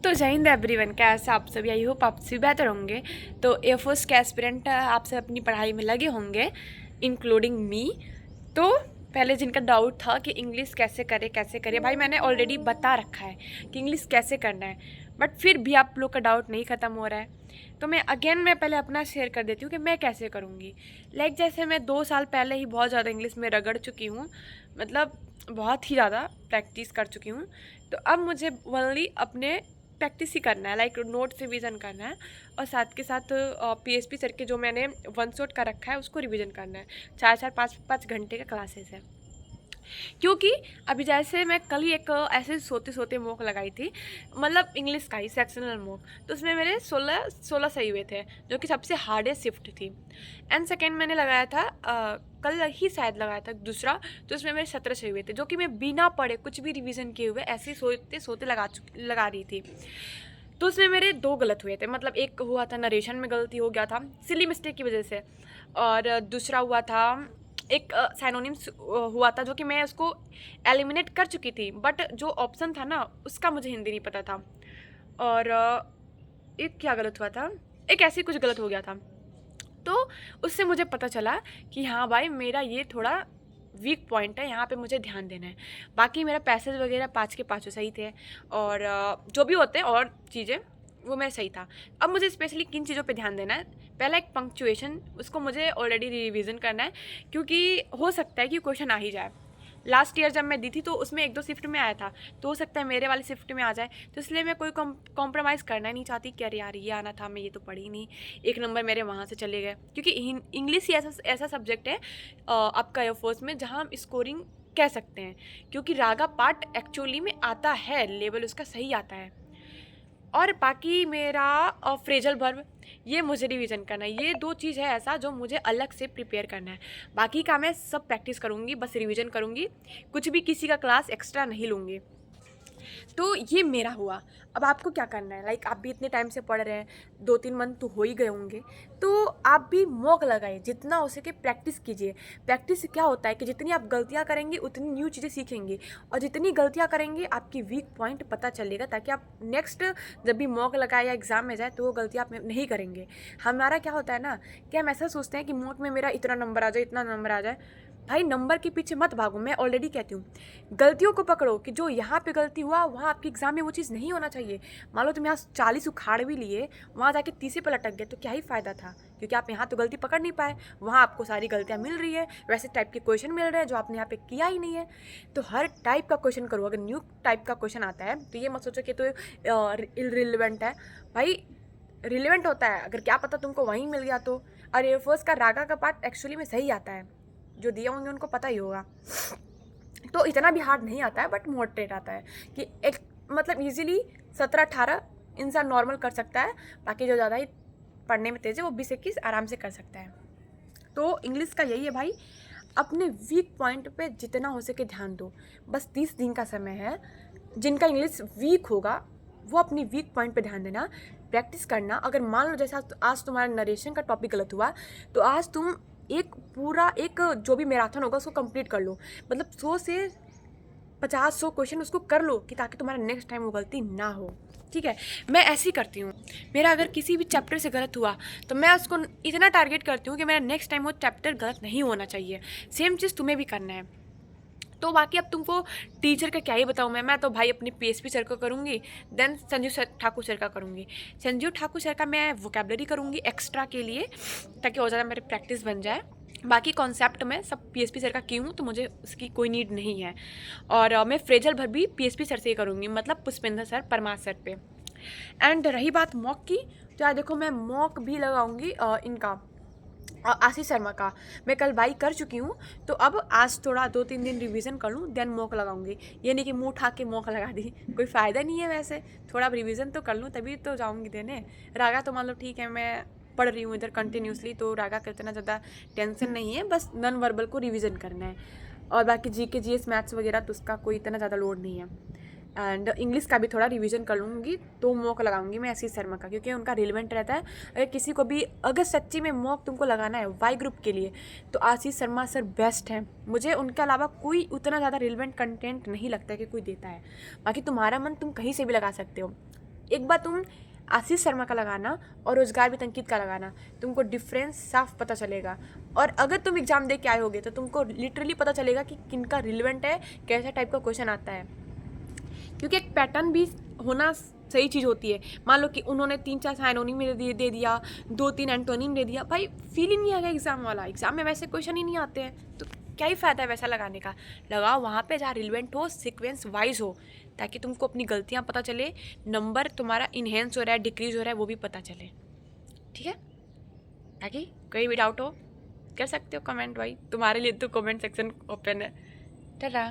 तो जय हिंद एवरीवन, कैसे आप सभी? आई होप आप सभी बेहतर होंगे। तो एयरफोर्स के एस्पिरेंट आप सब अपनी पढ़ाई में लगे होंगे, इंक्लूडिंग मी। तो पहले जिनका डाउट था कि इंग्लिश कैसे करे भाई, मैंने ऑलरेडी बता रखा है कि इंग्लिश कैसे करना है, बट फिर भी आप लोग का डाउट नहीं ख़त्म हो रहा है। तो मैं पहले अपना शेयर कर देती हूँ कि मैं कैसे करूँगी। जैसे मैं 2 साल पहले ही बहुत ज़्यादा इंग्लिश में रगड़ चुकी हूँ, मतलब बहुत ही ज़्यादा प्रैक्टिस कर चुकी हूँ। तो अब मुझे ओनली अपने प्रैक्टिस ही करना है, नोट्स रिवीजन करना है, और साथ के साथ पीएसपी सर के जो मैंने वन शॉट का रखा है उसको रिवीजन करना है। 4-4 5-5 घंटे का क्लासेस है। क्योंकि अभी जैसे मैं कल ही एक ऐसे सोते सोते मॉक लगाई थी, मतलब इंग्लिश का ही सेक्शनल मॉक, तो उसमें मेरे 16 सही हुए थे, जो कि सबसे हार्डेस्ट शिफ्ट थी। एंड सेकेंड मैंने लगाया था कल ही शायद लगाया था दूसरा, तो उसमें मेरे 17 सही हुए थे, जो कि मैं बिना पढ़े कुछ भी रिवीजन किए हुए ऐसे ही सोते सोते लगा रही थी। तो उसमें मेरे 2 गलत हुए थे, मतलब एक हुआ था नरेशन में गलती हो गया था सिली मिस्टेक की वजह से, और दूसरा हुआ था एक साइनोनिम्स हुआ था, जो कि मैं उसको एलिमिनेट कर चुकी थी, बट जो ऑप्शन था ना उसका मुझे हिंदी नहीं पता था। और एक क्या गलत हुआ था, एक ऐसे कुछ गलत हो गया था। तो उससे मुझे पता चला कि हाँ भाई, मेरा ये थोड़ा वीक पॉइंट है, यहाँ पे मुझे ध्यान देना है। बाकी मेरा पैसेज वगैरह 5 के 5 सही थे, और जो भी होते हैं और चीज़ें वो मैं सही था। अब मुझे स्पेशली किन चीज़ों पे ध्यान देना है? पहला एक पंक्चुएशन, उसको मुझे ऑलरेडी रिवीजन करना है, क्योंकि हो सकता है कि क्वेश्चन आ ही जाए। लास्ट ईयर जब मैं दी थी तो उसमें 1-2 शिफ्ट में आया था, तो हो सकता है मेरे वाली शिफ्ट में आ जाए, तो इसलिए मैं कोई कॉम्प्रोमाइज़ करना ही नहीं चाहती कि अरे यार ये आना था, मैं ये तो पढ़ी नहीं, 1 नंबर मेरे वहाँ से चले गए। क्योंकि इंग्लिश ही ऐसा सब्जेक्ट है आपका एयरफोर्स में जहाँ हम स्कोरिंग कह सकते हैं, क्योंकि रागा पार्ट एक्चुअली में आता है, लेवल उसका सही आता है। और बाकी मेरा फ्रेजल वर्ब, ये मुझे रिवीजन करना है। ये 2 चीज़ है ऐसा जो मुझे अलग से प्रिपेयर करना है। बाकी का मैं सब प्रैक्टिस करूँगी, बस रिवीजन करूँगी, कुछ भी किसी का क्लास एक्स्ट्रा नहीं लूँगी। तो ये मेरा हुआ। अब आपको क्या करना है? आप भी इतने टाइम से पढ़ रहे हैं, 2-3 मंथ तो हो ही गए होंगे, तो आप भी मॉक लगाइए, जितना हो सके प्रैक्टिस कीजिए। प्रैक्टिस से क्या होता है कि जितनी आप गलतियाँ करेंगे उतनी न्यू चीज़ें सीखेंगे, और जितनी गलतियाँ करेंगे आपकी वीक पॉइंट पता चलेगा, ताकि आप नेक्स्ट जब भी मॉक लगाए या एग्ज़ाम में जाए तो वो गलतियाँ आप नहीं करेंगे। हमारा क्या होता है ना कि हम ऐसा सोचते हैं कि मॉक में मेरा इतना नंबर आ जाए, इतना नंबर आ जाए। भाई नंबर के पीछे मत भागो, मैं ऑलरेडी कहती हूँ, गलतियों को पकड़ो कि जो यहाँ पे गलती हुआ वहाँ आपके एग्जाम में वो चीज़ नहीं होना चाहिए। मान लो तुम यहाँ 40 उखाड़ भी लिए, वहाँ जाके 30 पे लटक गए, तो क्या ही फ़ायदा था, क्योंकि आप यहाँ तो गलती पकड़ नहीं पाए, वहाँ आपको सारी गलतियाँ मिल रही है, वैसे टाइप के क्वेश्चन मिल रहे हैं जो आपने यहाँ पे किया ही नहीं है। तो हर टाइप का क्वेश्चन करो। अगर न्यू टाइप का क्वेश्चन आता है तो ये मत सोचो कि तो इररिलेवेंट है। भाई रिलेवेंट होता है, अगर क्या पता तुमको वहीं मिल गया तो। और एयरफोर्स का रागा का पार्ट एक्चुअली में सही आता है, जो दिए होंगे उनको पता ही होगा। तो इतना भी हार्ड नहीं आता है, बट मॉडरेट आता है कि एक मतलब इजीली 17-18 इंसान नॉर्मल कर सकता है। बाकी जो ज़्यादा ही पढ़ने में तेज़ है वो 20-21 आराम से कर सकता है। तो इंग्लिश का यही है भाई, अपने वीक पॉइंट पे जितना हो सके ध्यान दो। बस 30 दिन का समय है, जिनका इंग्लिश वीक होगा वो अपनी वीक पॉइंट पे ध्यान देना, प्रैक्टिस करना। अगर मान लो जैसे आज तुम्हारा नरेशन का टॉपिक गलत हुआ, तो आज तुम एक पूरा एक जो भी मैराथन होगा उसको कंप्लीट कर लो, मतलब 100 से 50-100 क्वेश्चन उसको कर लो, कि ताकि तुम्हारा नेक्स्ट टाइम वो गलती ना हो। ठीक है, मैं ऐसे ही करती हूँ। मेरा अगर किसी भी चैप्टर से गलत हुआ तो मैं उसको इतना टारगेट करती हूँ कि मेरा नेक्स्ट टाइम वो चैप्टर गलत नहीं होना चाहिए। सेम चीज़ तुम्हें भी करना है। तो बाकी अब तुमको टीचर का क्या ही बताऊँ मैं तो भाई अपनी पीएसपी सर को करूँगी, देन संजीव ठाकुर सर का करूँगी। संजीव ठाकुर सर का मैं वोकेबलरी करूँगी एक्स्ट्रा के लिए, ताकि और ज़्यादा मेरी प्रैक्टिस बन जाए। बाकी कॉन्सेप्ट में सब पीएसपी सर का की हूँ, तो मुझे उसकी कोई नीड नहीं है। और मैं फ्रेजल भर भी पीएसपी सर से ही करूँगी, मतलब पुष्पेंद्र सर, परमार सर पे। एंड रही बात मॉक की, तो यार देखो मैं मॉक भी लगाऊंगी इनका आशीष शर्मा का। मैं कल बाई कर चुकी हूँ, तो अब आज थोड़ा 2-3 दिन रिवीजन कर लूँ, देन मॉक लगाऊंगी। ये नहीं कि मुँह उठा के मॉक लगा दी, कोई फ़ायदा नहीं है। वैसे थोड़ा रिवीजन तो कर लूँ, तभी तो जाऊँगी देने। रागा तो मान लो ठीक है, मैं पढ़ रही हूँ इधर कंटिन्यूसली, तो रागा का इतना ज़्यादा टेंशन नहीं है, बस नॉन वर्बल को रिवीजन करना है। और बाकी जीके जीएस मैथ्स वगैरह तो उसका कोई इतना ज़्यादा लोड नहीं है। एंड इंग्लिश का भी थोड़ा रिवीजन कर लूँगी, तो मॉक लगाऊंगी मैं आशीष शर्मा का, क्योंकि उनका रिलेवेंट रहता है। अगर किसी को भी अगर सच्ची में मॉक तुमको लगाना है वाई ग्रुप के लिए, तो आशीष शर्मा सर बेस्ट हैं। मुझे उनके अलावा कोई उतना ज़्यादा रिलेवेंट कंटेंट नहीं लगता है कि कोई देता है। बाकी तुम्हारा मन, तुम कहीं से भी लगा सकते हो। एक बार तुम आशीष शर्मा का लगाना और रोजगार विद अंकित का लगाना, तुमको डिफरेंस साफ पता चलेगा। और अगर तुम एग्जाम दे के आए होगे तो तुमको लिटरली पता चलेगा कि किनका रिलेवेंट है, कैसा टाइप का क्वेश्चन आता है। क्योंकि एक पैटर्न भी होना सही चीज़ होती है। मान लो कि उन्होंने 3-4 साइनोनिम में दे दिया, 2-3 एंटोनिम दे दिया, भाई फील ही नहीं आएगा एग्जाम वाला। एग्जाम में वैसे क्वेश्चन ही नहीं आते हैं, तो क्या ही फ़ायदा है वैसा लगाने का। लगाओ वहाँ पे जहाँ रिलेवेंट हो, सीक्वेंस वाइज हो, ताकि तुमको अपनी गलतियाँ पता चले, नंबर तुम्हारा इन्हेंस हो रहा है, डिक्रीज हो रहा है, वो भी पता चले। ठीक है, ताकि कोई भी डाउट हो कर सकते हो कमेंट, भाई तुम्हारे लिए तो कमेंट सेक्शन ओपन है। टाटा।